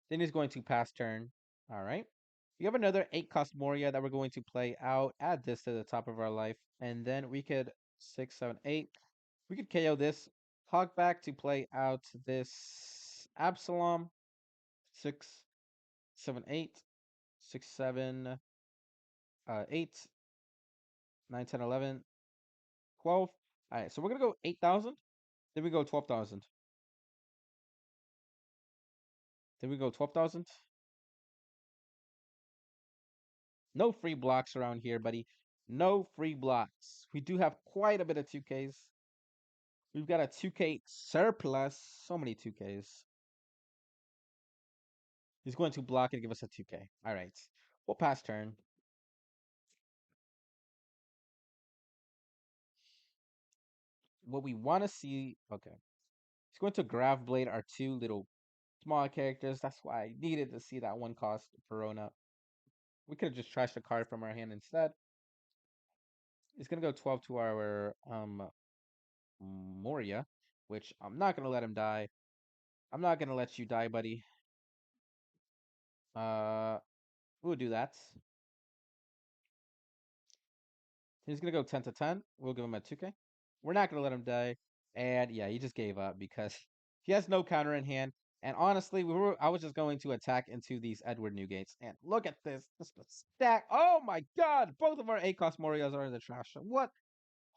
Then he's going to pass turn. All right. We have another 8 cost Moria that we're going to play out. Add this to the top of our life. And then we could 6, 7, 8. We could KO this Hogback to play out this Absalom. 6, 7, 8. 6, 7, 8, 9, 10, 11, 12. All right, so we're gonna go 8,000. Then we go 12,000. Then we go 12,000. No free blocks around here, buddy. No free blocks. We do have quite a bit of 2Ks. We've got a 2K surplus. So many 2Ks. He's going to block and give us a 2K. All right. We'll pass turn. What we want to see. Okay. He's going to Grav Blade our 2 little small characters. That's why I needed to see that 1 cost Verona. We could have just trashed a card from our hand instead. He's gonna go 12 to our Moria, which I'm not gonna let him die. I'm not gonna let you die, buddy. Uh, we'll do that. He's gonna go 10 to 10. We'll give him a 2K. We're not gonna let him die. And yeah, he just gave up because he has no counter in hand. And honestly, I was just going to attack into these Edward Newgates. And look at this. This was stack. Oh my god. Both of our A-cost Morias are in the trash. What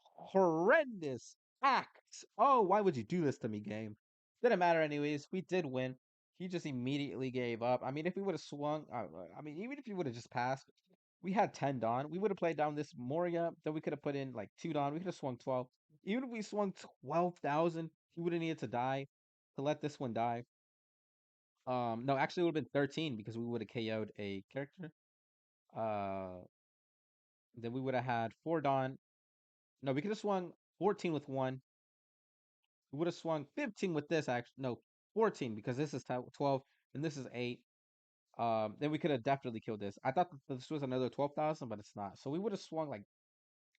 horrendous act. Oh, why would you do this to me, game? Didn't matter anyways. We did win. He just immediately gave up. I mean, if we would have swung, I mean, even if he would have just passed, we had 10 Dawn. We would have played down this Moria. Then we could have put in like 2 Dawn. We could have swung 12. Even if we swung 12,000, he would have needed to die to let this one die. No, actually, it would have been 13 because we would have KO'd a character. Uh, then we would have had 4 Dawn. No, we could have swung 14 with 1. We would have swung 15 with this, actually. No, 14 because this is 12 and this is 8. Then we could have definitely killed this. I thought that this was another 12,000, but it's not. So we would have swung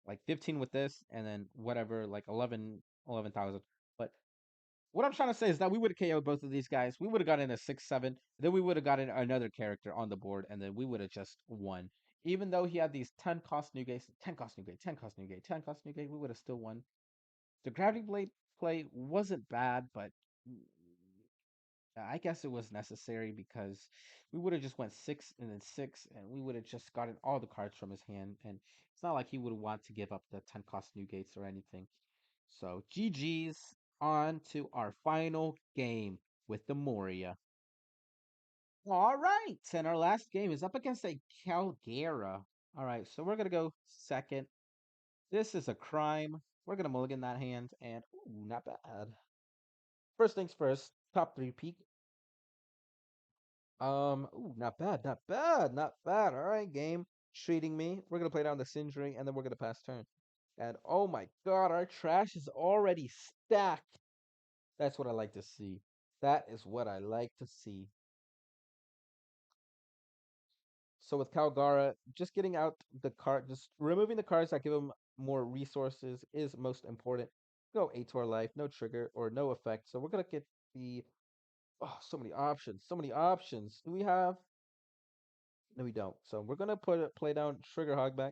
like 15 with this and then whatever, like 11,000. But what I'm trying to say is that we would have KO'd both of these guys. We would have gotten a 6, 7. Then we would have gotten another character on the board, and then we would have just won. Even though he had these 10 cost new gates, 10 cost new gate, 10 cost new gate, 10 cost new gate, we would have still won. The gravity blade play wasn't bad, but I guess it was necessary because we would have just went 6 and then 6, and we would have just gotten all the cards from his hand. And it's not like he would want to give up the 10 cost new gates or anything. So GG's, on to our final game with the Moria. All right, and our last game is up against a Calgera. All right, so we're gonna go second. This is a crime. We're gonna mulligan that hand, and ooh, not bad. First things first, top three peak. Ooh, not bad, not bad, not bad. All right, game treating me. We're gonna play down the Sindri, and then we're gonna pass turn. And oh my god, our trash is already stacked. That's what I like to see. That is what I like to see. So with Calgara, just getting out the card, just removing the cards that give him more resources is most important. Go 8 to our life, no trigger or no effect. So we're gonna get the so many options, so many options. Do we have? No, we don't. So we're gonna play down Trigger Hogback.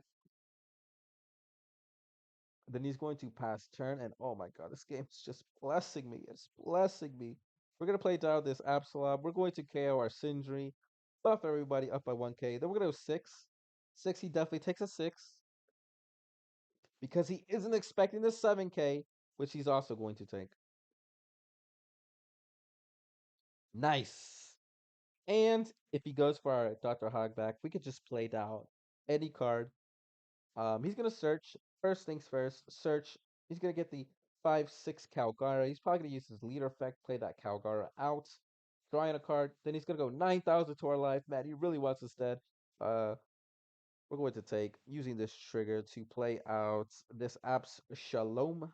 Then he's going to pass turn, and oh my god, this game is just blessing me. It's blessing me. We're gonna play down this Absolab. We're going to KO our Sindri, buff everybody up by 1k. Then we're gonna go 6. 6, he definitely takes a 6 because he isn't expecting the 7k, which he's also going to take. Nice. And if he goes for our Dr. Hogback, we could just play down any card. He's gonna search. First things first, search. He's gonna get the 5/6 Calgara. He's probably gonna use his leader effect, play that Calgara out, drawing a card. Then he's gonna go 9,000 to our life. Man, he really wants us dead. Uh, we're going to take using this trigger to play out this Abs Shalom,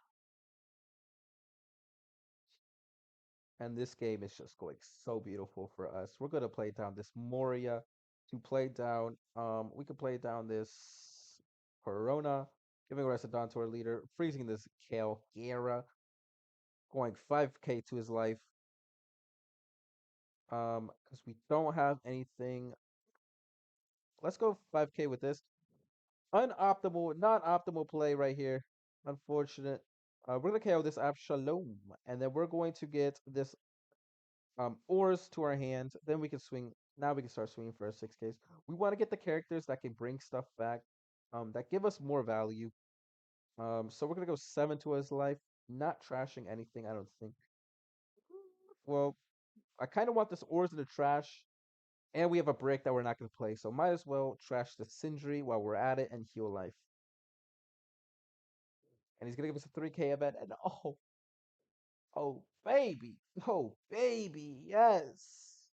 and this game is just going so beautiful for us. We're gonna play down this Moria to play down. We could play down this Corona, giving rest of Dawn to our leader, freezing this Kale Guerra, going 5k to his life. Because we don't have anything. Let's go 5k with this. Unoptimal, not optimal play right here. Unfortunate. We're gonna KO this Abshalom, and then we're going to get this ores to our hand. Then we can swing. Now we can start swinging for our 6ks. We want to get the characters that can bring stuff back, that give us more value. So we're gonna go 7 to his life, not trashing anything, I don't think. Well, I kind of want this ores in the trash, and we have a break that we're not gonna play, so might as well trash the Sindri while we're at it and heal life. And he's gonna give us a 3k event, and oh baby, yes,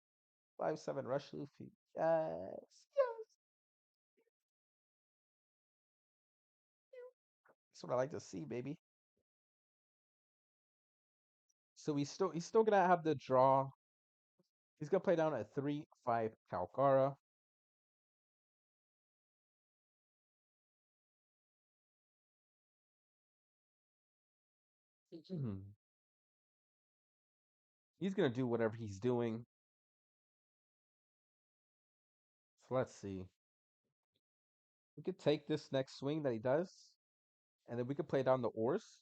5/7 rush Luffy, yes, yes. That's what I like to see, baby. So he's still gonna have the draw. He's gonna play down a 3/5 Calcara. He's gonna do whatever he's doing. So let's see. We could take this next swing that he does, and then we could play down the ores.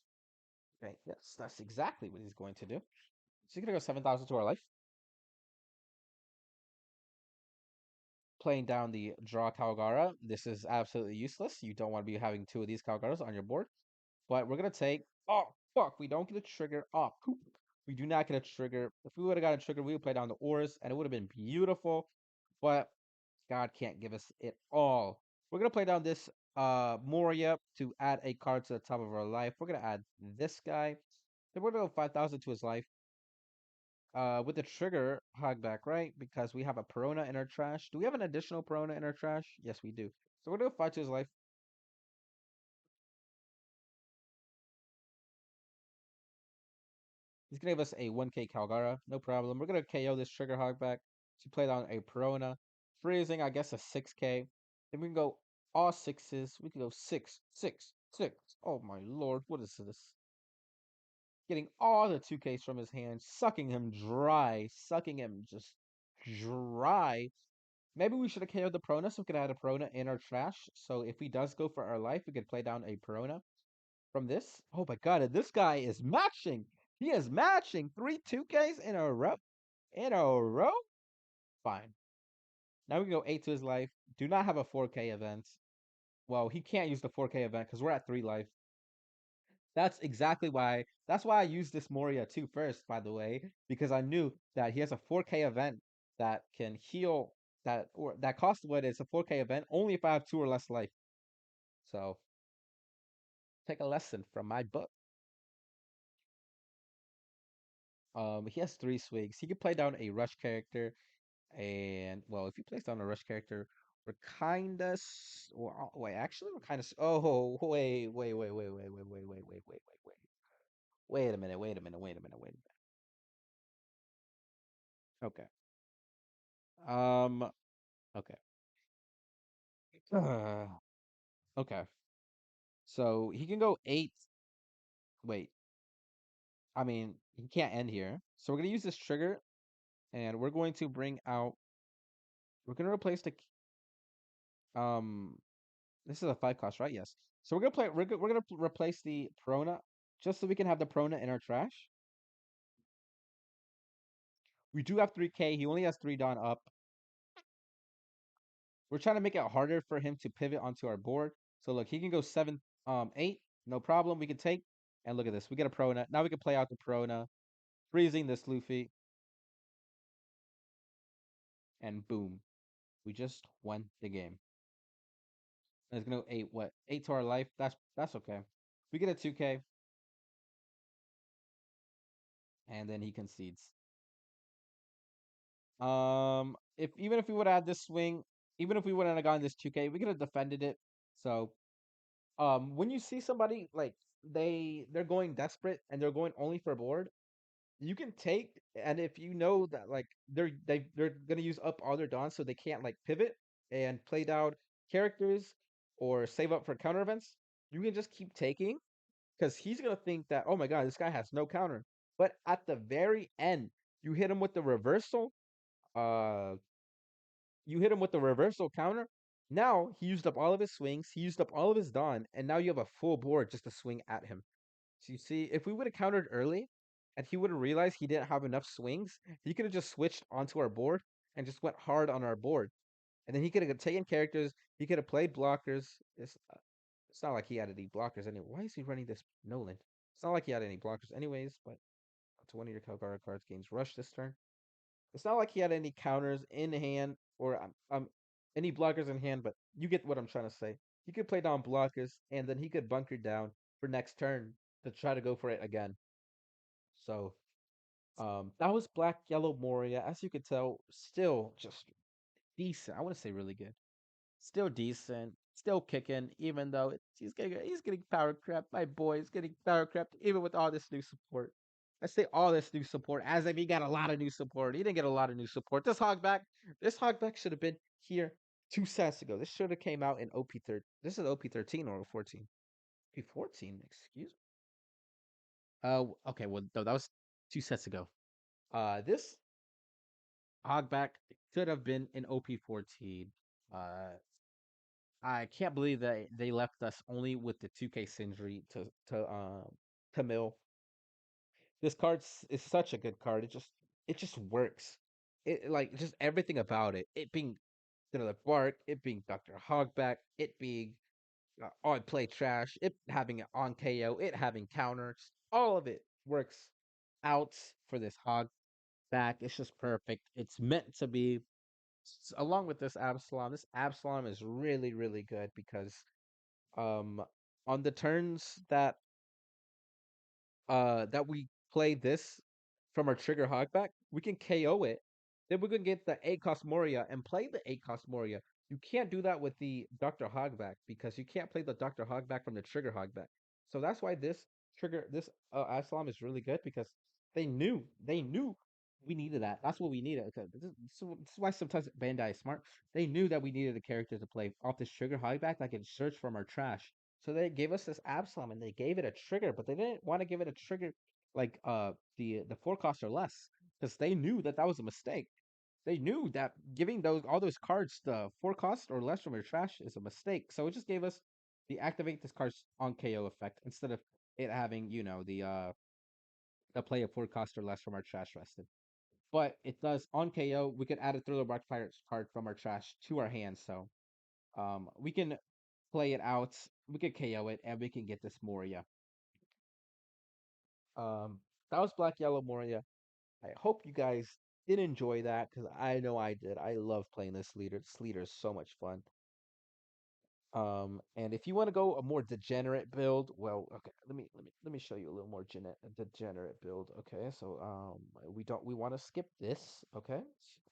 Okay, yes, that's exactly what he's going to do. So he's gonna go 7,000 to our life. playing down the draw Calgara. This is absolutely useless. You don't want to be having two of these Calgaras on your board. But we're gonna take. Oh fuck! We don't get a trigger. Oh poop! We do not get a trigger. If we would have got a trigger, we would play down the ores, and it would have been beautiful. But God can't give us it all. We're gonna play down this Moria to add a card to the top of our life. We're gonna add this guy. Then we're gonna go 5,000 to his life. With the trigger hogback, right? Because we have a Perona in our trash. Do we have an additional Perona in our trash? Yes, we do. So we're gonna go 5 to his life. He's gonna give us a 1k Calgara, no problem. We're gonna KO this trigger hogback to play down a Perona. Freezing, I guess a 6k. Then we can go all sixes. We can go 6, 6, 6. Oh my lord, what is this? Getting all the 2Ks from his hand, sucking him dry, sucking him just dry. Maybe we should have KO'd the Prona so we could add a Prona in our trash. So if he does go for our life, we could play down a Prona from this. Oh my god, and this guy is matching. He is matching three 2Ks in a row. In a row? Fine. Now we can go 8 to his life. Do not have a 4K event. Well, he can't use the 4K event because we're at 3 life. That's why I used this Moria too first, by the way, because I knew that he has a 4K event that can heal that or that costs what is a 4K event only if I have two or less life. So take a lesson from my book. He has three swigs. He could play down a rush character, and well, if he plays down a rush character, we're kinda well, wait, actually, we're kind of. Oh, wait. Wait a minute. Wait a minute. Okay. Um. Okay. Okay. So he can go 8. Wait. I mean, he can't end here. So we're gonna use this trigger, and we're going to bring out. We're gonna replace the. Um. This is a 5 cost, right? Yes. So we're gonna play. We're gonna replace the Prona just so we can have the Prona in our trash. We do have 3K. He only has 3 Dawn up. We're trying to make it harder for him to pivot onto our board. So look, he can go 7, 8, no problem. We can take. And look at this. We get a Prona. Now we can play out the Prona, freezing this Luffy, and boom. We just won the game. And it's gonna go 8, what? 8 to our life. That's okay. We get a 2K, and then he concedes. If even if we would have had this swing, even if we wouldn't have gotten this 2K, we could have defended it. So, when you see somebody like they're going desperate and they're going only for board, you can take, and if you know that like they're gonna use up all their dawns so they can't like pivot and play down characters or save up for counter events, you can just keep taking because he's gonna think that, oh my god, this guy has no counter. But at the very end, you hit him with the reversal. Uh, you hit him with the reversal counter. Now he used up all of his swings. He used up all of his dawn, and now you have a full board just to swing at him. So you see, if we would have countered early, and he would have realized he didn't have enough swings, he could have just switched onto our board and just went hard on our board. And then he could have taken characters. He could have played blockers. It's not like he had any blockers anyway. Why is he running this Nolan? It's not like he had any blockers anyways, but to one of your Calgara cards gains rush this turn. It's not like he had any counters in hand or any blockers in hand, but you get what I'm trying to say. He could play down blockers and then he could bunker down for next turn to try to go for it again. So that was Black Yellow Moria. As you could tell, still just decent. I want to say really good. Still decent, still kicking, even though he's getting power crept. My boy is getting power crept, even with all this new support. I say all this new support as if he got a lot of new support. He didn't get a lot of new support. This hogback should have been here 2 sets ago. This should have came out in OP13. This is OP13 or 14. OP14, excuse me. Okay, well, no, that was 2 sets ago. This hogback could have been in OP14. Uh, I can't believe that they left us only with the 2K Sindri to mill. This card is such a good card. It just works. It like just everything about it. It being the Bark, it being Dr. Hogback, it being on play trash, it having it on KO, it having counters, all of it works out for this Hogback. It's just perfect. It's meant to be. Along with this Absalom is really, really good because um on the turns that we play this from our trigger hogback, we can KO it. Then we can get the 8 cost Moria and play the 8 cost Moria. You can't do that with the Dr. Hogback because you can't play the Dr. Hogback from the trigger hogback. So that's why this Absalom is really good because they knew we needed that. That's what we needed. Okay, this is why sometimes Bandai is smart. They knew that we needed a character to play off this trigger hogback that can search from our trash. So they gave us this Absalom and they gave it a trigger, but they didn't want to give it a trigger like the 4 cost or less because they knew that that was a mistake. They knew that giving those all those cards the 4 cost or less from your trash is a mistake. So it just gave us the activate this card's on KO effect instead of it having, the play of 4 cost or less from our trash rested. But it does on KO, we could add a Thriller Bark Pirates card from our trash to our hand. So we can play it out, we could KO it, and we can get this Moria. Um, that was Black Yellow Moria. I hope you guys did enjoy that because I know I did. I love playing this leader. This leader is so much fun. And if you want to go a more degenerate build, well, okay, let me show you a little more degenerate build. Okay, so we want to skip this. Okay.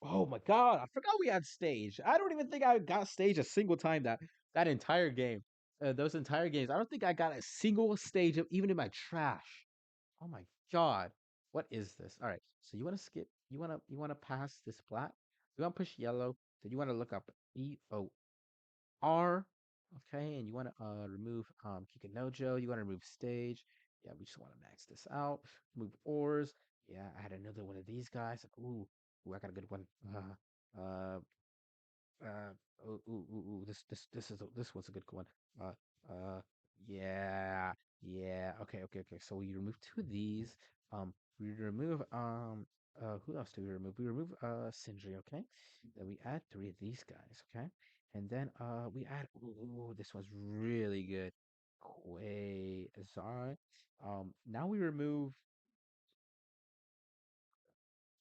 Oh my God, I forgot we had stage. I don't even think I got stage a single time that entire game. Those entire games, I don't think I got a single stage of even in my trash. Oh my God. What is this? All right. So you want to skip, you want to pass this black. You want to push yellow. Then you want to look up EOR. Okay, and you want to remove Kikanojo. You want to remove stage. Yeah, we just want to max this out. Move ores. Yeah, I had another one of these guys. Ooh, I got a good one. Uh, uh, this one's a good one. Uh, uh, yeah, yeah. Okay. So we remove 2 of these. We remove who else do we remove? We remove Sindri. Okay. Then we add 3 of these guys. Okay, and then we add. Ooh, this one's really good. Quasar. Now we remove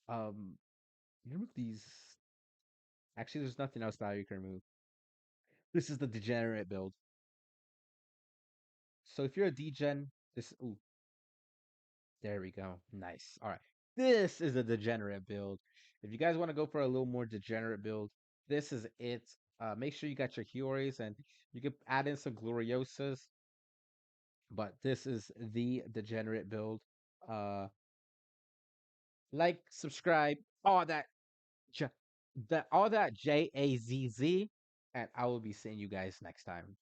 um. You remove these. Actually, there's nothing else that you can remove. This is the degenerate build. So if you're a degen, there we go. Nice. All right. This is a degenerate build. If you guys want to go for a little more degenerate build, this is it. Make sure you got your Hioris and you can add in some Gloriosas, but this is the degenerate build. Uh, like, subscribe, all that, all that JAZZ, and I will be seeing you guys next time.